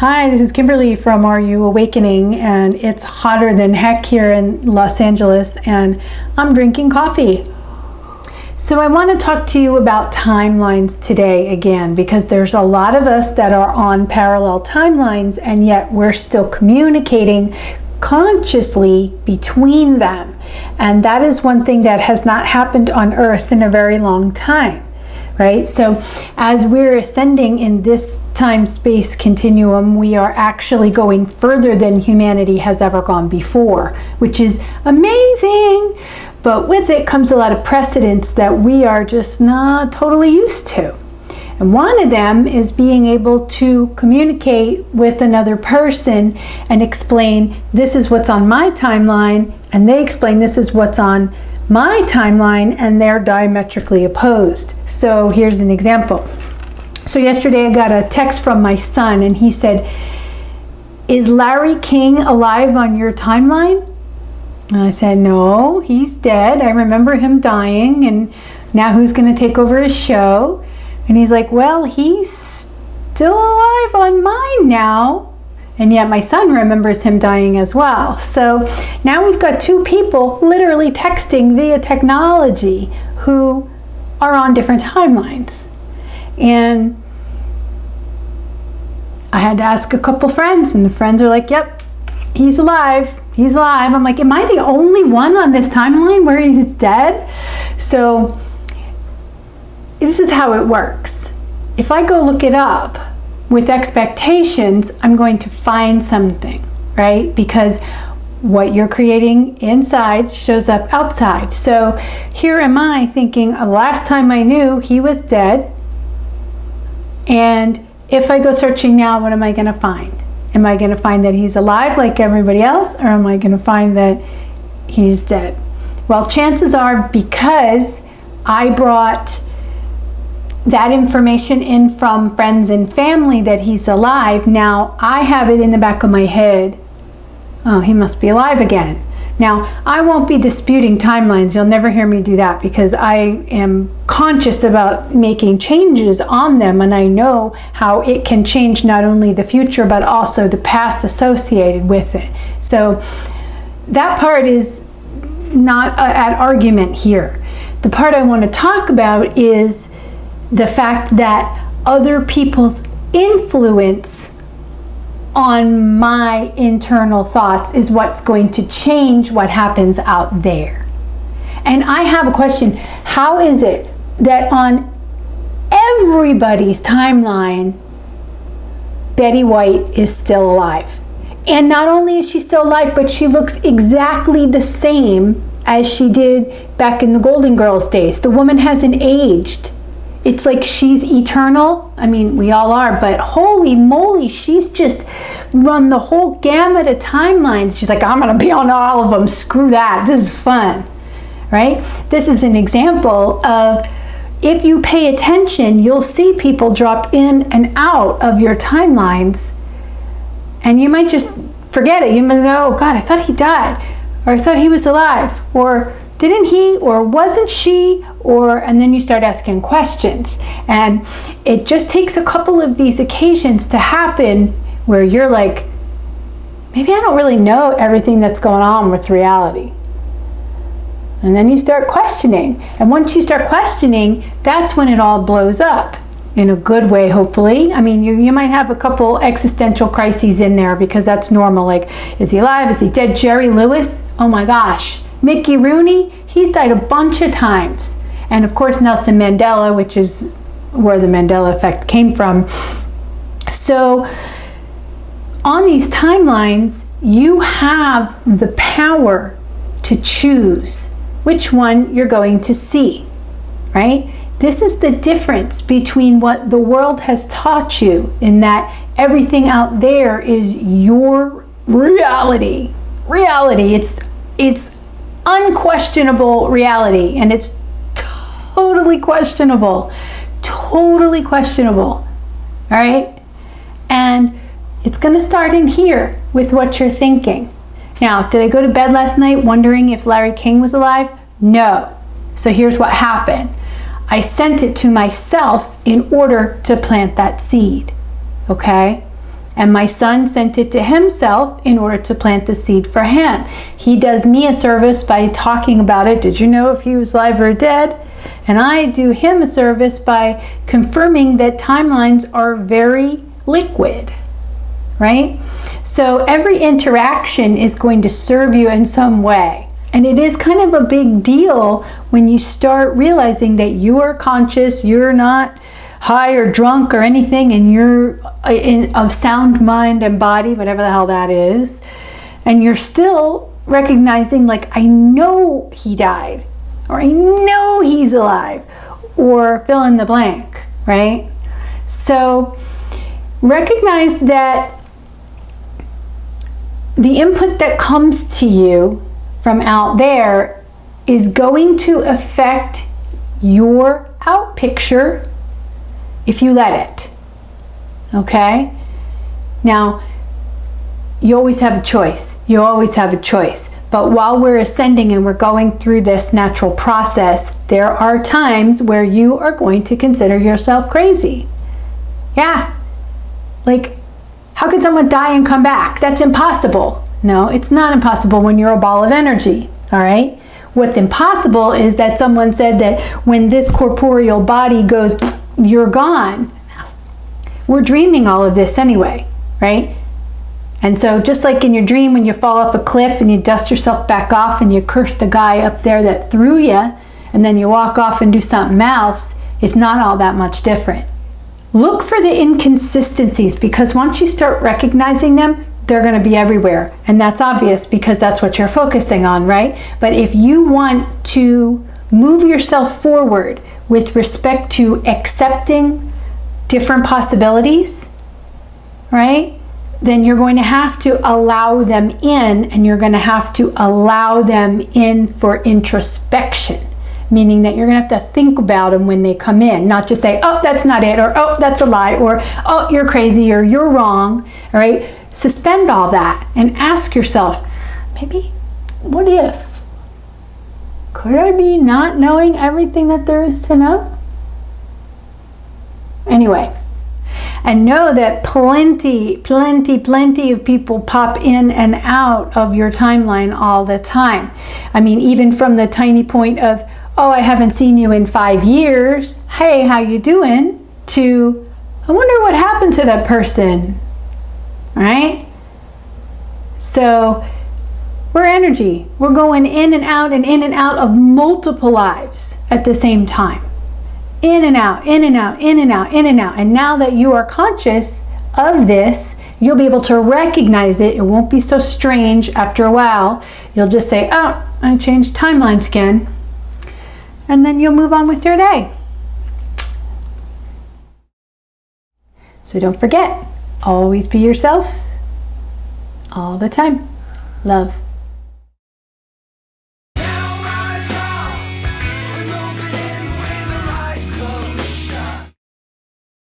Hi, this is Kimberly from Are You Awakening, and it's hotter than heck here in Los Angeles, and I'm drinking coffee. So I want to talk to you about timelines today again, because there's a lot of us that are on parallel timelines, and yet we're still communicating consciously between them. And that is one thing that has not happened on Earth in a very long time. Right? So as we're ascending in this time-space continuum, we are actually going further than humanity has ever gone before, which is amazing. But with it comes a lot of precedents that we are just not totally used to. And one of them is being able to communicate with another person and explain, this is what's on my timeline, and they explain, this is what's on my timeline, and they're diametrically opposed. So here's an example. So yesterday I got a text from my son, and he said, "Is Larry King alive on your timeline?" And I said, "No, he's dead. I remember him dying, and now who's going to take over his show?" And he's like, "Well, he's still alive on mine now." And yet my son remembers him dying as well. So now we've got two people literally texting via technology who are on different timelines. And I had to ask a couple friends, and the friends are like, "Yep, he's alive. He's alive." I'm like, am I the only one on this timeline where he's dead? So this is how it works. If I go look it up with expectations, I'm going to find something, right? Because what you're creating inside shows up outside. So here am I thinking, last time I knew he was dead, and if I go searching now, what am I going to find? Am I going to find that he's alive like everybody else, or am I going to find that he's dead? Well, chances are, because I brought that information in from friends and family that he's alive, now I have it in the back of my head, oh, he must be alive again. Now, I won't be disputing timelines. You'll never hear me do that, because I am conscious about making changes on them, and I know how it can change not only the future but also the past associated with it. So that part is not at argument here. The part I want to talk about is the fact that other people's influence on my internal thoughts is what's going to change what happens out there. And I have a question. How is it that on everybody's timeline, Betty White is still alive? And not only is she still alive, but she looks exactly the same as she did back in the Golden Girls days. The woman hasn't aged. It's like she's eternal. I mean, we all are, but holy moly, she's just run the whole gamut of timelines. She's like, I'm going to be on all of them. Screw that. This is fun, right? This is an example of, if you pay attention, you'll see people drop in and out of your timelines, and you might just forget it. You might go, oh God, I thought he died, or I thought he was alive, or didn't he, or wasn't she, and then you start asking questions. And it just takes a couple of these occasions to happen where you're like, maybe I don't really know everything that's going on with reality. And then you start questioning. And once you start questioning, that's when it all blows up. In a good way, hopefully. I mean, you might have a couple existential crises in there, because that's normal. Like, is he alive? Is he dead? Jerry Lewis? Oh my gosh. Mickey Rooney? He's died a bunch of times. And of course, Nelson Mandela, which is where the Mandela effect came from. So on these timelines, you have the power to choose which one you're going to see, right? This is the difference between what the world has taught you, in that everything out there is your reality. Reality, it's unquestionable reality, and it's totally questionable. Totally questionable. All right? And it's going to start in here with what you're thinking. Now, did I go to bed last night wondering if Larry King was alive? No. So here's what happened. I sent it to myself in order to plant that seed. Okay? And my son sent it to himself in order to plant the seed for him. He does me a service by talking about it. Did you know if he was alive or dead? And I do him a service by confirming that timelines are very liquid, right? So every interaction is going to serve you in some way. And it is kind of a big deal when you start realizing that you are conscious, you're not high or drunk or anything, and you're of sound mind and body, whatever the hell that is, and you're still recognizing, like, I know he died, or I know he's alive, or fill in the blank, right? So recognize that the input that comes to you from out there is going to affect your out picture if you let it. Okay? Now, you always have a choice. You always have a choice. But while we're ascending and we're going through this natural process, there are times where you are going to consider yourself crazy. Yeah. Like, how could someone die and come back? That's impossible. No, it's not impossible when you're a ball of energy. All right? What's impossible is that someone said that when this corporeal body goes, you're gone. We're dreaming all of this anyway, right? And so just like in your dream when you fall off a cliff and you dust yourself back off and you curse the guy up there that threw you, and then you walk off and do something else, it's not all that much different. Look for the inconsistencies, because once you start recognizing them, they're going to be everywhere. And that's obvious because that's what you're focusing on, right? But if you want to move yourself forward with respect to accepting different possibilities, right? Then you're going to have to allow them in, and you're going to have to allow them in for introspection, meaning that you're going to have to think about them when they come in, not just say, oh, that's not it, or oh, that's a lie, or oh, you're crazy, or you're wrong, all right? Suspend all that and ask yourself, maybe, what if? Could I be not knowing everything that there is to know? Anyway, and know that plenty of people pop in and out of your timeline all the time. I mean, even from the tiny point of, oh, I haven't seen you in 5 years. Hey, how you doing? To, I wonder what happened to that person, right? So we're energy. We're going in and out and in and out of multiple lives at the same time. In and out, in and out, in and out, in and out. And now that you are conscious of this, you'll be able to recognize it. It won't be so strange after a while. You'll just say, oh, I changed timelines again. And then you'll move on with your day. So don't forget, always be yourself all the time. Love.